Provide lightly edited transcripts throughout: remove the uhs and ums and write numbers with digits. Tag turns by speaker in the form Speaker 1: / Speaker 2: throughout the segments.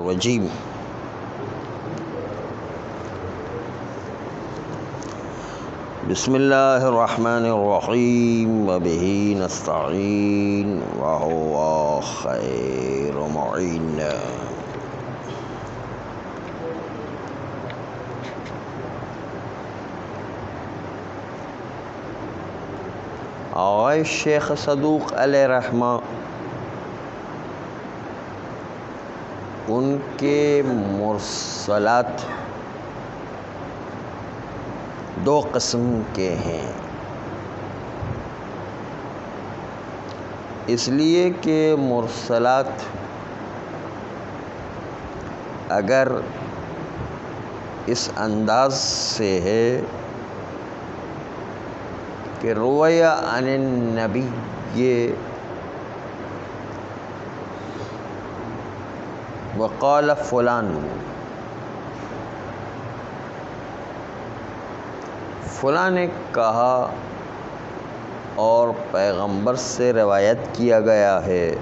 Speaker 1: الرجیم بسم اللہ الرحمن الرحیم وبہ نستعین وہو خیر معین۔ آغاز شیخ صدوق علیہ رحمہ ان کے مرسلات دو قسم کے ہیں، اس لیے کہ مرسلات اگر اس انداز سے ہے کہ رویہ عن النبی وقال فلان نے کہا اور پیغمبر سے روایت کیا گیا ہے،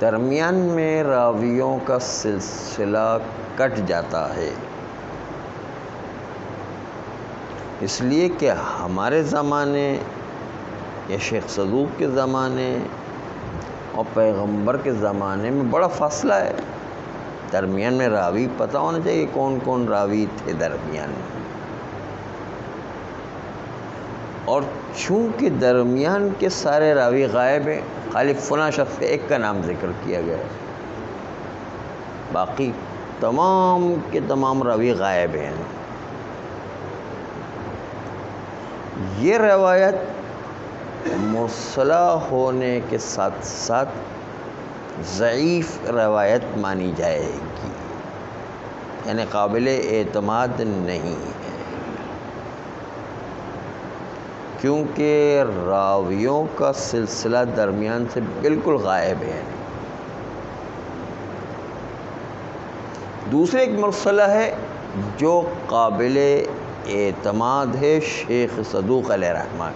Speaker 1: درمیان میں راویوں کا سلسلہ کٹ جاتا ہے، اس لیے کہ ہمارے زمانے یا شیخ صدوق کے زمانے اور پیغمبر کے زمانے میں بڑا فاصلہ ہے۔ درمیان میں راوی پتہ ہونا چاہیے کون کون راوی تھے درمیان میں، اور چونکہ درمیان کے سارے راوی غائب ہیں، خالی فلاں شخص ایک کا نام ذکر کیا گیا ہے، باقی تمام کے تمام راوی غائب ہیں۔ یہ روایت مرسلہ ہونے کے ساتھ ساتھ ضعیف روایت مانی جائے گی، یعنی قابل اعتماد نہیں ہے، کیونکہ راویوں کا سلسلہ درمیان سے بالکل غائب ہے۔ دوسرے ایک مرسلہ ہے جو قابل اعتماد ہے شیخ صدوق علیہ رحمہ،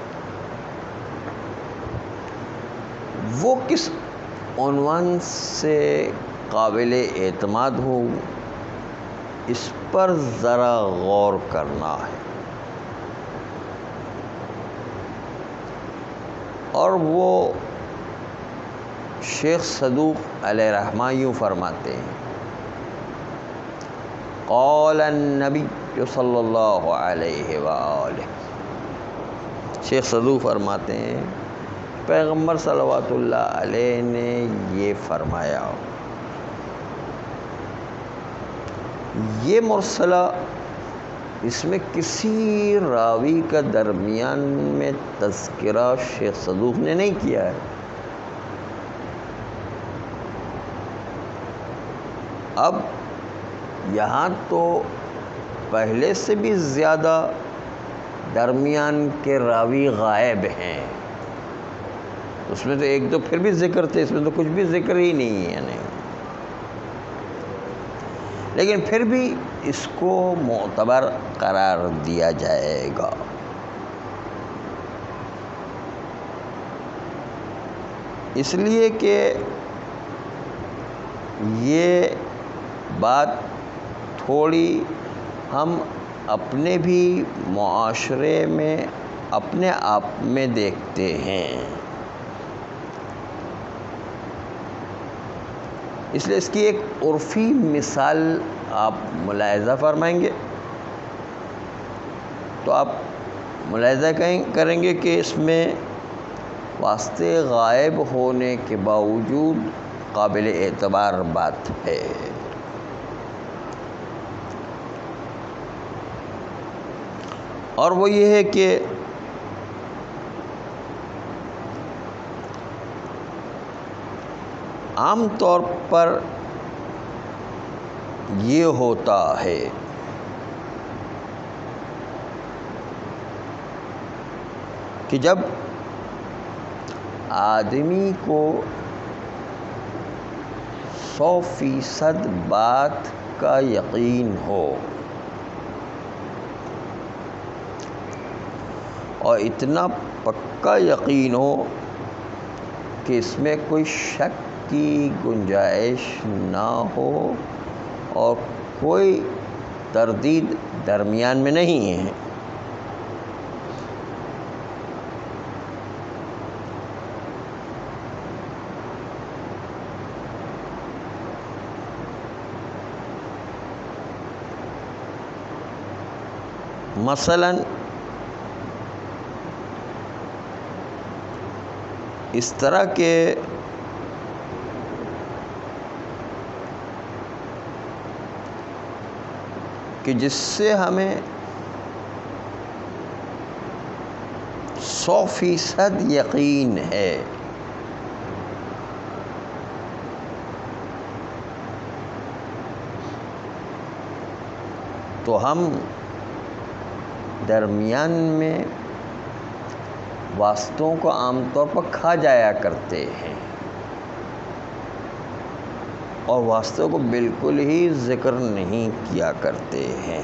Speaker 1: وہ کس عنوان سے قابل اعتماد ہو اس پر ذرا غور کرنا ہے، اور وہ شیخ صدوق علیہ رحمہ یوں فرماتے ہیں، قال النبی صلی اللہ علیہ وآلہ، شیخ صدوق فرماتے ہیں پیغمبر صلوات اللہ علیہ نے یہ فرمایا۔ یہ مرسلہ اس میں کسی راوی کا درمیان میں تذکرہ شیخ صدوق نے نہیں کیا ہے۔ اب یہاں تو پہلے سے بھی زیادہ درمیان کے راوی غائب ہیں، اس میں تو ایک دو پھر بھی ذکر تھے، اس میں تو کچھ بھی ذکر ہی نہیں ہے، یعنی لیکن پھر بھی اس کو معتبر قرار دیا جائے گا۔ اس لیے کہ یہ بات تھوڑی ہم اپنے بھی معاشرے میں اپنے آپ میں دیکھتے ہیں، اس لیے اس کی ایک عرفی مثال آپ ملاحظہ فرمائیں گے تو آپ ملاحظہ کریں گے کہ اس میں واسطے غائب ہونے کے باوجود قابل اعتبار بات ہے۔ اور وہ یہ ہے کہ عام طور پر یہ ہوتا ہے کہ جب آدمی کو 100% بات کا یقین ہو اور اتنا پکا یقین ہو کہ اس میں کوئی شک کی گنجائش نہ ہو اور کوئی تردید درمیان میں نہیں ہے۔ مثلاً اس طرح کے کہ جس سے ہمیں 100% یقین ہے تو ہم درمیان میں واسطوں کو عام طور پر کھا جایا کرتے ہیں اور واسطوں کو بالکل ہی ذکر نہیں کیا کرتے ہیں۔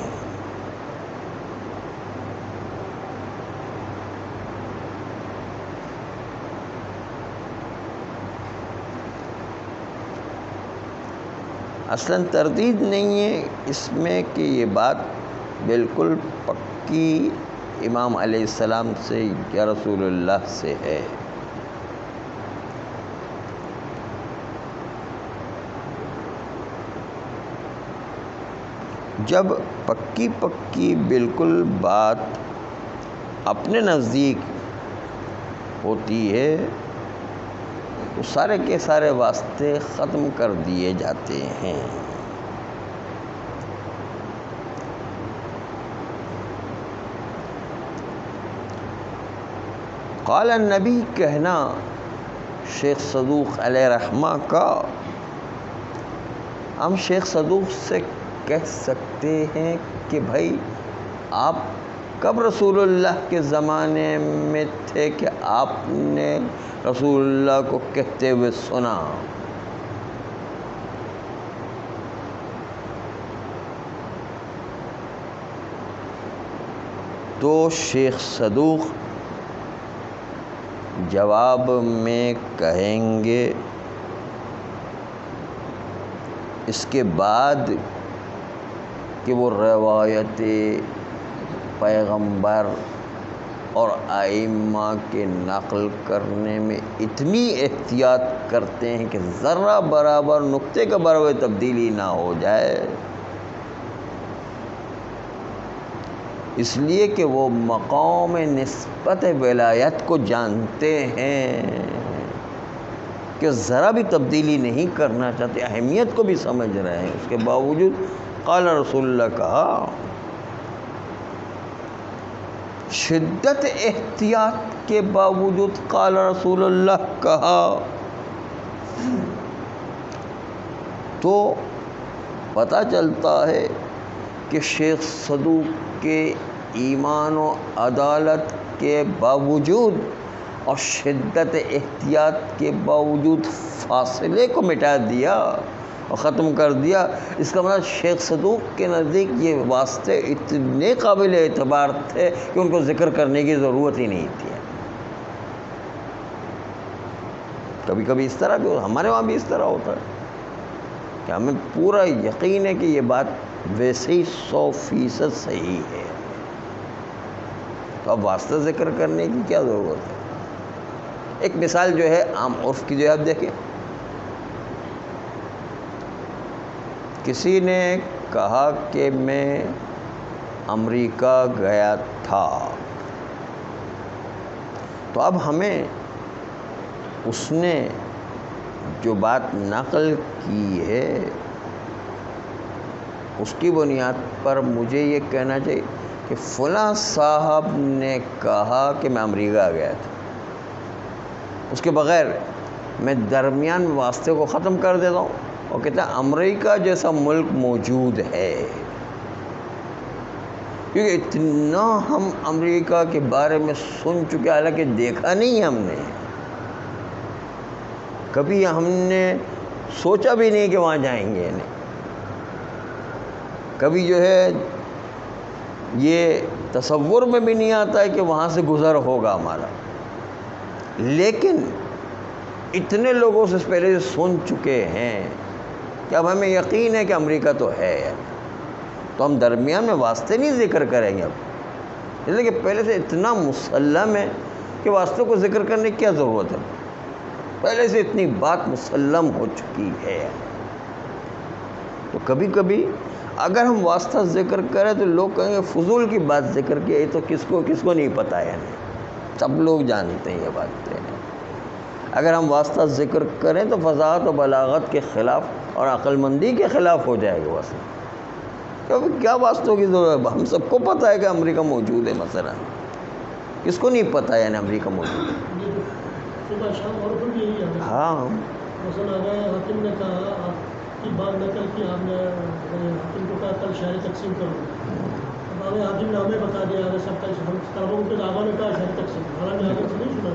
Speaker 1: اصلاً تردید نہیں ہے اس میں کہ یہ بات بالکل پکی امام علیہ السلام سے یا رسول اللہ سے ہے۔ جب پکی بالکل بات اپنے نزدیک ہوتی ہے تو سارے کے سارے واسطے ختم کر دیے جاتے ہیں۔ قال النبی کہنا شیخ صدوق علیہ رحمہ کا، ہم شیخ صدوق سے کہہ سکتے ہیں کہ بھائی آپ کب رسول اللہ کے زمانے میں تھے کہ آپ نے رسول اللہ کو کہتے ہوئے سنا؟ تو شیخ صدوق جواب میں کہیں گے اس کے بعد کہ وہ روایت پیغمبر اور ائمہ کے نقل کرنے میں اتنی احتیاط کرتے ہیں کہ ذرہ برابر نقطے کا برابر تبدیلی نہ ہو جائے، اس لیے کہ وہ مقام نسبت ولایت کو جانتے ہیں کہ ذرا بھی تبدیلی نہیں کرنا چاہتے، اہمیت کو بھی سمجھ رہے ہیں، اس کے باوجود قال رسول اللہ کہا، شدت احتیاط کے باوجود قال رسول اللہ کہا، تو پتہ چلتا ہے کہ شیخ صدوق کے ایمان و عدالت کے باوجود اور شدت احتیاط کے باوجود فاصلے کو مٹا دیا اور ختم کر دیا۔ اس کا مطلب شیخ صدوق کے نزدیک یہ واسطے اتنے قابل اعتبار تھے کہ ان کو ذکر کرنے کی ضرورت ہی نہیں تھی۔ کبھی کبھی اس طرح بھی ہمارے وہاں بھی اس طرح ہوتا ہے کہ ہمیں پورا یقین ہے کہ یہ بات ویسے ہی 100% صحیح ہے، تو اب واسطہ ذکر کرنے کی کیا ضرورت ہے؟ ایک مثال جو ہے عام عرف کی جو ہے آپ دیکھیں، کسی نے کہا کہ میں امریکہ گیا تھا، تو اب ہمیں اس نے جو بات نقل کی ہے اس کی بنیاد پر مجھے یہ کہنا چاہیے کہ فلاں صاحب نے کہا کہ میں امریکہ گیا تھا، اس کے بغیر میں درمیان میں واسطے کو ختم کر دیتا ہوں اور کہتا ہے امریکہ جیسا ملک موجود ہے، کیونکہ اتنا ہم امریکہ کے بارے میں سن چکے، حالانکہ دیکھا نہیں ہم نے، کبھی ہم نے سوچا بھی نہیں کہ وہاں جائیں گے، نہیں کبھی جو ہے یہ تصور میں بھی نہیں آتا ہے کہ وہاں سے گزر ہوگا ہمارا، لیکن اتنے لوگوں سے پہلے سن چکے ہیں کہ اب ہمیں یقین ہے کہ امریکہ تو ہے، تو ہم درمیان میں واسطے نہیں ذکر کریں گے اب، اس لیے کہ پہلے سے اتنا مسلم ہے کہ واسطوں کو ذکر کرنے کی کیا ضرورت ہے، پہلے سے اتنی بات مسلم ہو چکی ہے۔ تو کبھی کبھی اگر ہم واسطہ ذکر کریں تو لوگ کہیں گے فضول کی بات ذکر کی، یہ تو کس کو نہیں پتہ ہے، نہیں سب لوگ جانتے ہیں یہ باتیں۔ اگر ہم واسطہ ذکر کریں تو فصاحت و بلاغت کے خلاف اور عقل مندی کے خلاف ہو جائے گا واسطہ، کیونکہ کیا واسطوں کی ضرورت ہے، ہم سب کو پتہ ہے کہ امریکہ موجود ہے، مثلا کس کو نہیں پتہ ہے یعنی امریکہ موجود ہے؟
Speaker 2: صبح شام اور بھی یہی ہے۔
Speaker 1: ہاں
Speaker 2: مثلا اگر حاکم نے کہا آپ کی بات نقل کی، آپ نے حاکم کو کہا کل شہر تقسیم کرو، اب آگے حاکم نے ہمیں بتا دیا، اگر سب ہم طلبوں کے آبا نے کہا شہر تقسیم، حالانکہ حاکم سے نہیں سنا۔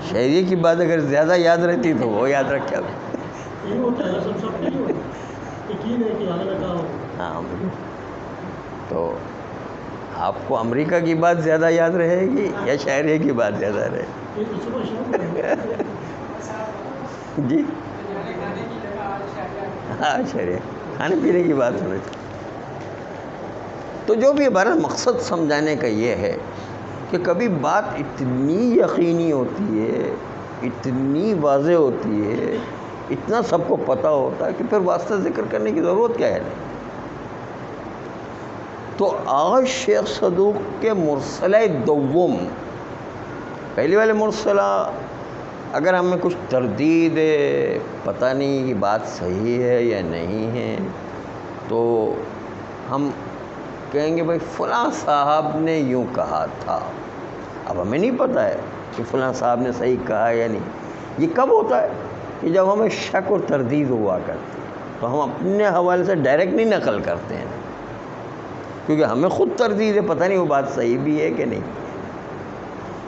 Speaker 1: شہریے کی بات اگر زیادہ یاد رہتی تو وہ یاد رکھے اب
Speaker 2: یہی ہوتا ہے، سب نہیں ہوتا، یقین ہے کہ آگے نے کہا ہوگا۔
Speaker 1: ہاں، تو آپ کو امریکہ کی بات زیادہ یاد رہے گی یا شہریے کی بات زیادہ رہے گی؟
Speaker 2: یہ تو صبح شام
Speaker 1: جی ہاں، شہریے کھانے پینے کی بات ہوئی۔ تو جو بھی ہمارا مقصد سمجھانے کا یہ ہے کہ کبھی بات اتنی یقینی ہوتی ہے، اتنی واضح ہوتی ہے، اتنا سب کو پتہ ہوتا ہے کہ پھر واسطہ ذکر کرنے کی ضرورت کیا ہے نہیں۔ تو آج شیخ صدوق کے مرسلہ دوم، پہلی والے مرسلہ اگر ہمیں کچھ تردید ہے، پتہ نہیں یہ بات صحیح ہے یا نہیں ہے، تو ہم کہیں گے بھائی فلاں صاحب نے یوں کہا تھا، اب ہمیں نہیں پتہ ہے کہ فلاں صاحب نے صحیح کہا یا نہیں۔ یہ کب ہوتا ہے کہ جب ہمیں شک اور تردید ہوا کرتی ہے، تو ہم اپنے حوالے سے ڈائریکٹ نہیں نقل کرتے ہیں، کیونکہ ہمیں خود تردید ہے، پتہ نہیں وہ بات صحیح بھی ہے کہ نہیں،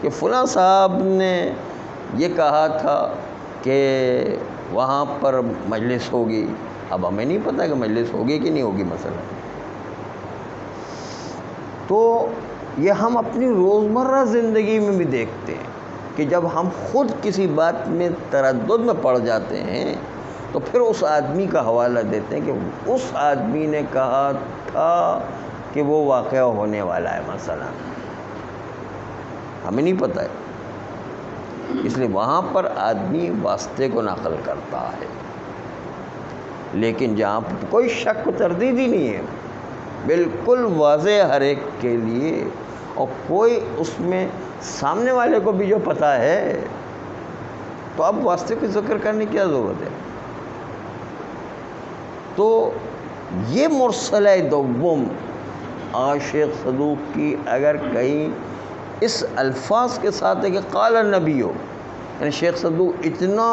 Speaker 1: کہ فلاں صاحب نے یہ کہا تھا کہ وہاں پر مجلس ہوگی، اب ہمیں نہیں پتہ کہ مجلس ہوگی کہ نہیں ہوگی مثلا۔ تو یہ ہم اپنی روزمرہ زندگی میں بھی دیکھتے ہیں کہ جب ہم خود کسی بات میں تردد میں پڑ جاتے ہیں تو پھر اس آدمی کا حوالہ دیتے ہیں کہ اس آدمی نے کہا تھا کہ وہ واقعہ ہونے والا ہے مثلا، ہمیں نہیں پتہ ہے، اس لیے وہاں پر آدمی واسطے کو نقل کرتا ہے۔ لیکن جہاں کوئی شک و تردید ہی نہیں ہے، بالکل واضح ہر ایک کے لیے، اور کوئی اس میں سامنے والے کو بھی جو پتہ ہے، تو اب واسطے کو ذکر کرنے کی کیا ضرورت ہے؟ تو یہ مرسلہ دوم آج شیخ صدوق کی اگر کہیں اس الفاظ کے ساتھ ہے کہ قال النبی ہو، یعنی شیخ صدوق اتنا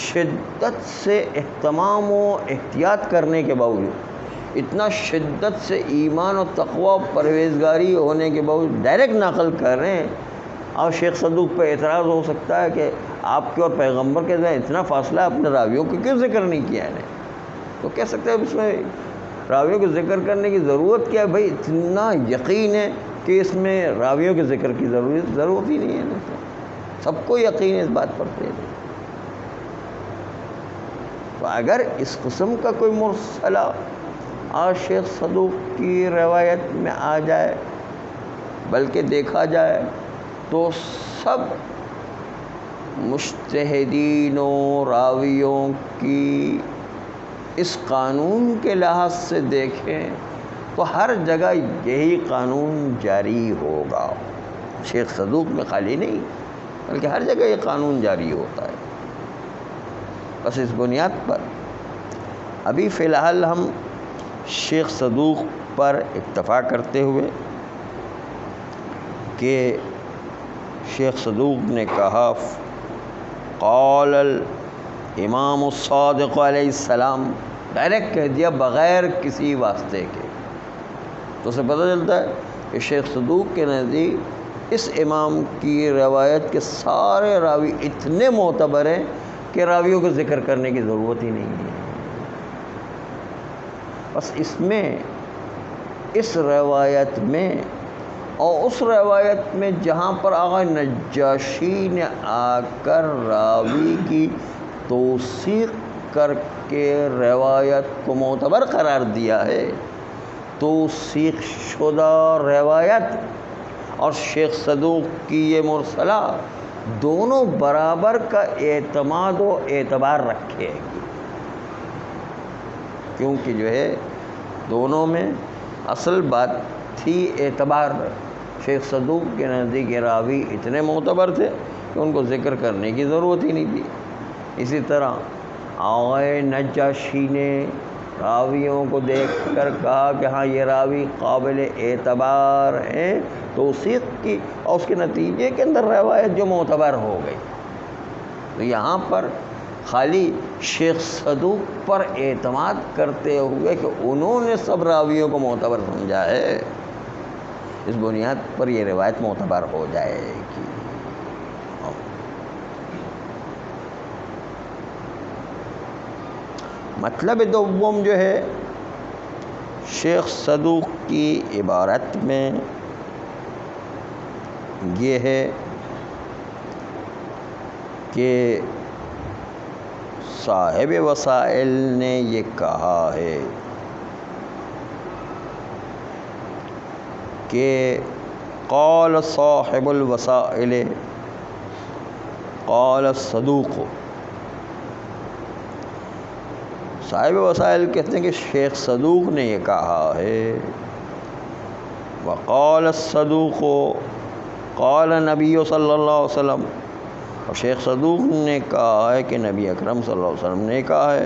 Speaker 1: شدت سے اہتمام و احتیاط کرنے کے باوجود، اتنا شدت سے ایمان و تقوی و پرہیزگاری ہونے کے باوجود ڈائریکٹ نقل کر رہے ہیں، اور شیخ صدوق پہ اعتراض ہو سکتا ہے کہ آپ کے اور پیغمبر کے درمیان اتنا فاصلہ ہے، اپنے راویوں کو کیوں ذکر نہیں کیا ہے؟ تو کہہ سکتے ہیں اس میں راویوں کو ذکر کرنے کی ضرورت کیا ہے؟ بھائی اتنا یقین ہے کہ اس میں راویوں کے ذکر کی ضرورت ہی نہیں ہے، سب کو یقین ہے اس بات پر۔ تو اگر اس قسم کا کوئی مرسلہ آج شیخ صدوق کی روایت میں آ جائے، بلکہ دیکھا جائے تو سب مجتہدین و راویوں کی اس قانون کے لحاظ سے دیکھیں تو ہر جگہ یہی قانون جاری ہوگا، شیخ صدوق میں خالی نہیں بلکہ ہر جگہ یہ قانون جاری ہوتا ہے۔ بس اس بنیاد پر ابھی فی الحال ہم شیخ صدوق پر اکتفا کرتے ہوئے کہ شیخ صدوق نے کہا قال الامام الصادق علیہ السلام، ڈائریکٹ کہہ دیا بغیر کسی واسطے کے، تو اسے پتہ چلتا ہے کہ شیخ صدوق کے نزدیک اس امام کی روایت کے سارے راوی اتنے معتبر ہیں کہ راویوں کو ذکر کرنے کی ضرورت ہی نہیں ہے۔ بس اس میں اس روایت میں اور اس روایت میں جہاں پر آقا نجاشی نے آ کر راوی کی توثیق کر کے روایت کو معتبر قرار دیا ہے، توثیق شدہ روایت اور شیخ صدوق کی یہ مرسلہ دونوں برابر کا اعتماد و اعتبار رکھے گی، کیونکہ جو ہے دونوں میں اصل بات تھی اعتبار۔ شیخ صدوق کے نزدیک راوی اتنے معتبر تھے کہ ان کو ذکر کرنے کی ضرورت ہی نہیں تھی۔ اسی طرح آقا نجاشی نے راویوں کو دیکھ کر کہا کہ ہاں یہ راوی قابل اعتبار ہیں، توثیق کی، اور اس کے نتیجے کے اندر روایت جو معتبر ہو گئی۔ تو یہاں پر خالی شیخ صدوق پر اعتماد کرتے ہوئے کہ انہوں نے سب راویوں کو معتبر سمجھا ہے، اس بنیاد پر یہ روایت معتبر ہو جائے گی۔ مطلب دوم جو ہے شیخ صدوق کی عبارت میں یہ ہے کہ صاحب وسائل نے یہ کہا ہے کہ قال صاحب الوسائل قال الصدوق، صاحب وسائل کہتے ہیں کہ شیخ صدوق نے یہ کہا ہے، وقال الصدوق قال نبی صلی اللہ علیہ وسلم، اور شیخ صدوق نے کہا ہے کہ نبی اکرم صلی اللہ علیہ وسلم نے کہا ہے،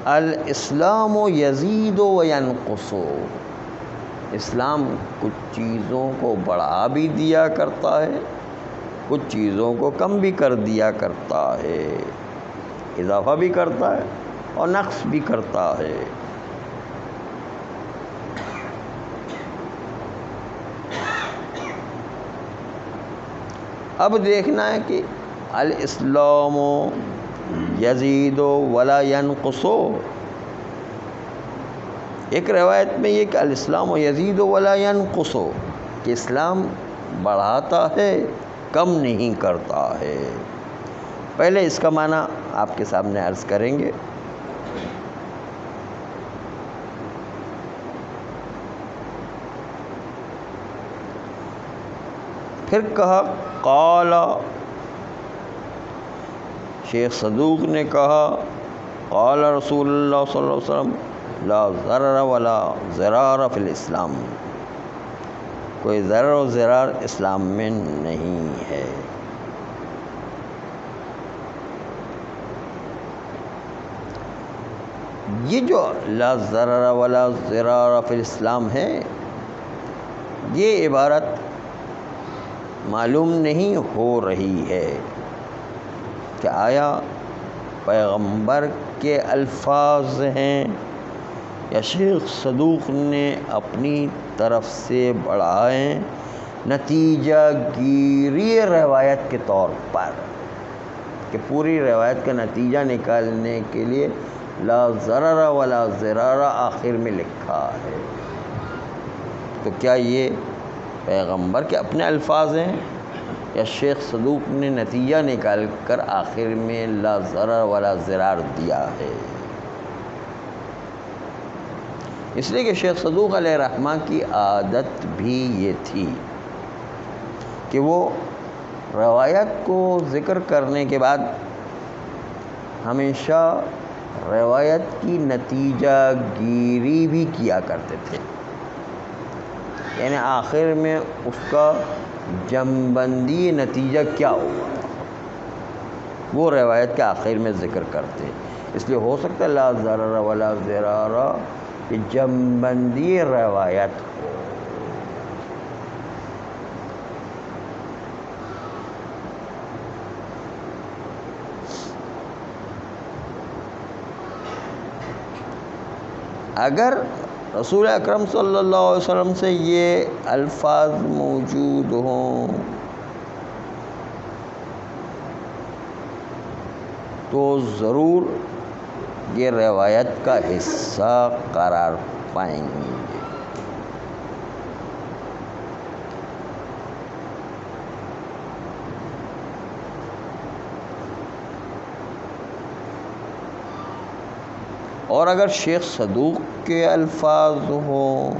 Speaker 1: الاسلام یزید و ینقص، اسلام کچھ چیزوں کو بڑھا بھی دیا کرتا ہے، کچھ چیزوں کو کم بھی کر دیا کرتا ہے، اضافہ بھی کرتا ہے اور نقص بھی کرتا ہے۔ اب دیکھنا ہے کہ الاسلام یزید ولا ینقص، ایک روایت میں یہ کہ الاسلام یزید ولا ینقص، کہ اسلام بڑھاتا ہے کم نہیں کرتا ہے۔ پہلے اس کا معنی آپ کے سامنے عرض کریں گے۔ پھر کہا قال، شیخ صدوق نے کہا قال رسول اللہ صلی اللہ علیہ وسلم لا ضرر ولا ضرار فی الاسلام، کوئی ضرر و ضرار اسلام میں نہیں ہے۔ یہ جو لا ضرر ولا ضرار فی الاسلام ہے، یہ عبارت معلوم نہیں ہو رہی ہے کہ آیا پیغمبر کے الفاظ ہیں یا شیخ صدوق نے اپنی طرف سے بڑھائیں نتیجہ گیری روایت کے طور پر، کہ پوری روایت کا نتیجہ نکالنے کے لیے لا ضرر ولا ضرار آخر میں لکھا ہے، تو کیا یہ پیغمبر کے اپنے الفاظ ہیں یا شیخ صدوق نے نتیجہ نکال کر آخر میں لا ضرر ولا ضرار دیا ہے؟ اس لیے کہ شیخ صدوق علیہ الرحمہ کی عادت بھی یہ تھی کہ وہ روایت کو ذکر کرنے کے بعد ہمیشہ روایت کی نتیجہ گیری بھی کیا کرتے تھے، یعنی آخر میں اس کا جمع-بندی نتیجہ کیا ہوا وہ روایت کے آخر میں ذکر کرتے، اس لیے ہو سکتا ہے لا ضرر ولا ضرار کہ جمع-بندی روایت ہو۔ اگر رسول اکرم صلی اللہ علیہ وسلم سے یہ الفاظ موجود ہوں تو ضرور یہ روایت کا حصہ قرار پائیں گے، اور اگر شیخ صدوق کے الفاظ ہوں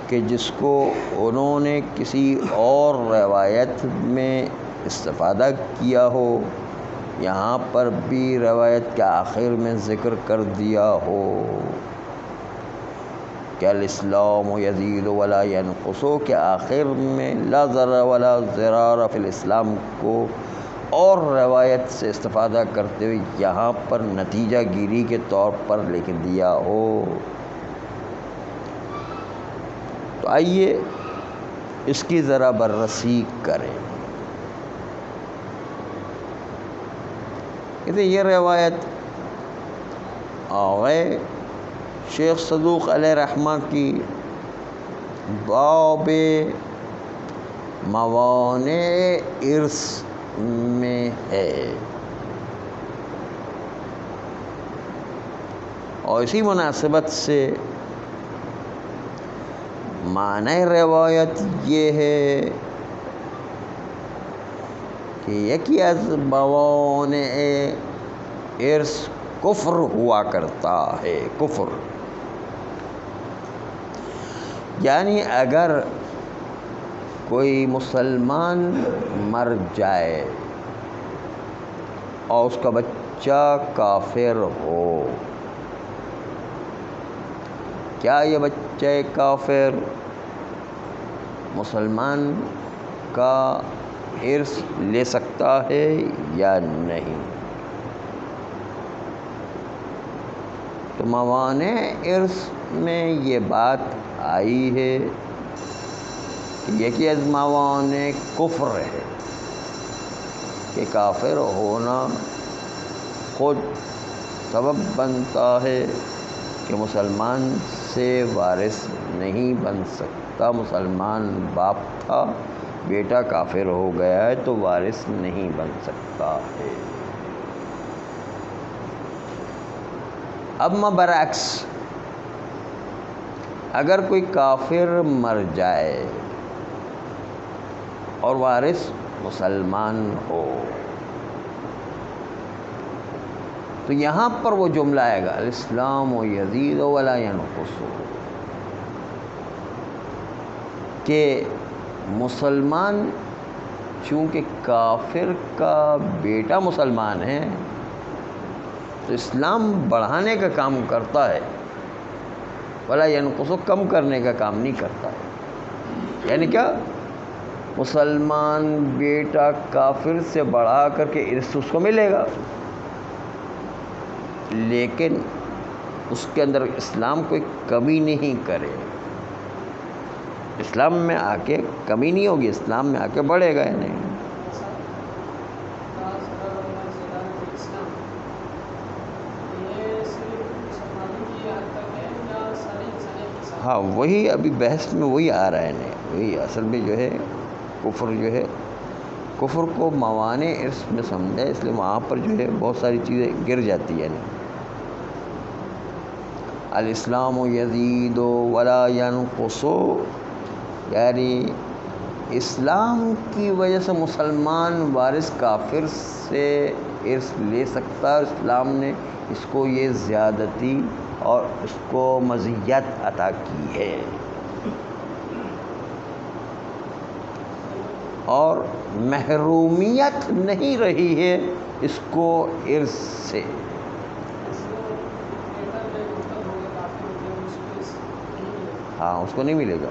Speaker 1: کہ جس کو انہوں نے کسی اور روایت میں استفادہ کیا ہو، یہاں پر بھی روایت کے آخر میں ذکر کر دیا ہو کہ الاسلام یزید ولا ینقص کے آخر میں لا ضرر ولا ضرار فی الاسلام کو اور روایت سے استفادہ کرتے ہوئے یہاں پر نتیجہ گیری کے طور پر لکھ دیا ہو، تو آئیے اس کی ذرا بررسی کریں۔ کہتے یہ روایت آغے شیخ صدوق علیہ رحمہ کی باب موانع ارث میں ہے، اور اسی مناسبت سے معنی روایت یہ ہے کہ یکی از موانع ارث کفر ہوا کرتا ہے۔ کفر یعنی اگر کوئی مسلمان مر جائے اور اس کا بچہ کافر ہو، کیا یہ بچہ کافر مسلمان کا ارث لے سکتا ہے یا نہیں؟ تو موانع ارث میں یہ بات آئی ہے کہ یکی از موانع کفر ہے کہ کافر ہونا خود سبب بنتا ہے کہ مسلمان سے وارث نہیں بن سکتا۔ مسلمان باپ تھا، بیٹا کافر ہو گیا ہے تو وارث نہیں بن سکتا ہے۔ اب برعکس اگر کوئی کافر مر جائے اور وارث مسلمان ہو، تو یہاں پر وہ جملہ آئے گا الاسلام یزید ولا ینقص، کہ مسلمان چونکہ کافر کا بیٹا مسلمان ہے تو اسلام بڑھانے کا کام کرتا ہے، ولا ینقص کم کرنے کا کام نہیں کرتا ہے۔ یعنی کیا؟ مسلمان بیٹا کافر سے بڑھا کر کے ارث اس کو ملے گا، لیکن اس کے اندر اسلام کوئی کمی نہیں کرے، اسلام میں آ کے کمی نہیں ہوگی، اسلام میں آ کے بڑھے گا نہیں۔ ہاں وہی ابھی بحث میں وہی آ رہا ہے نہیں، وہی اصل میں جو ہے کفر جو ہے، کفر کو موانع ارث میں سمجھا، اس لیے وہاں پر جو ہے بہت ساری چیزیں گر جاتی ہیں۔ الاسلام یزید ولا ینقص، یعنی اسلام کی وجہ سے مسلمان وارث کافر سے ارث لے سکتا ہے، اسلام نے اس کو یہ زیادتی اور اس کو مزیت عطا کی ہے، اور محرومیت نہیں رہی ہے اس کو ارث سے۔ ہاں اس کو نہیں ملے گا۔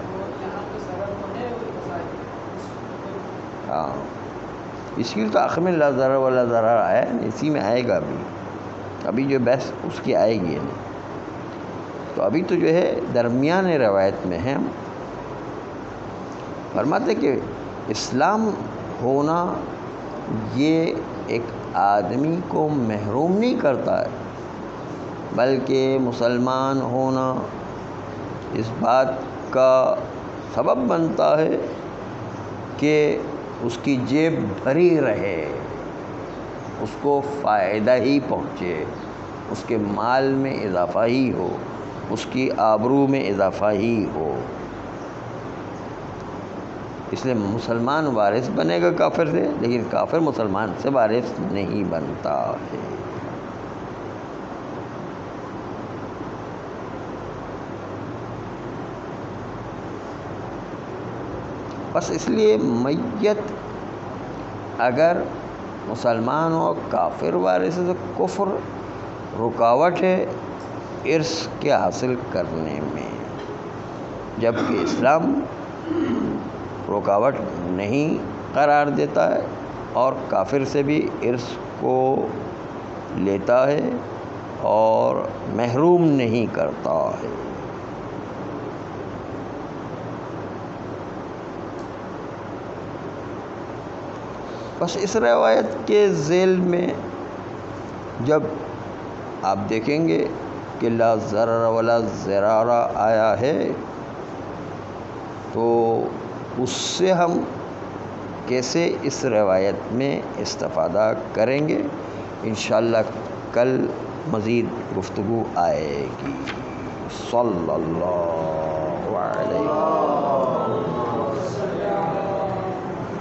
Speaker 1: ہاں اس کی تو آخر میں لا ضرر ولا ضرار آیا، اسی میں آئے گا، ابھی جو بحث اس کی آئے گی نہیں، تو ابھی تو جو ہے درمیان روایت میں ہے۔ فرماتے کہ اسلام ہونا یہ ایک آدمی کو محروم نہیں کرتا ہے، بلکہ مسلمان ہونا اس بات کا سبب بنتا ہے کہ اس کی جیب بھری رہے، اس کو فائدہ ہی پہنچے، اس کے مال میں اضافہ ہی ہو، اس کی آبرو میں اضافہ ہی ہو، اس لیے مسلمان وارث بنے گا کافر سے، لیکن کافر مسلمان سے وارث نہیں بنتا ہے۔ بس اس لیے میت اگر مسلمان ہو کافر وارث ہے تو کفر رکاوٹ ہے ارث کے حاصل کرنے میں، جبکہ اسلام رکاوٹ نہیں قرار دیتا ہے اور کافر سے بھی ارث کو لیتا ہے اور محروم نہیں کرتا ہے۔ بس اس روایت کے ذیل میں جب آپ دیکھیں گے کہ لا ضرر ولا ضرار آیا ہے تو اس سے ہم کیسے اس روایت میں استفادہ کریں گے، انشاءاللہ کل مزید گفتگو آئے گی۔ صلی اللہ علیہ وسلم۔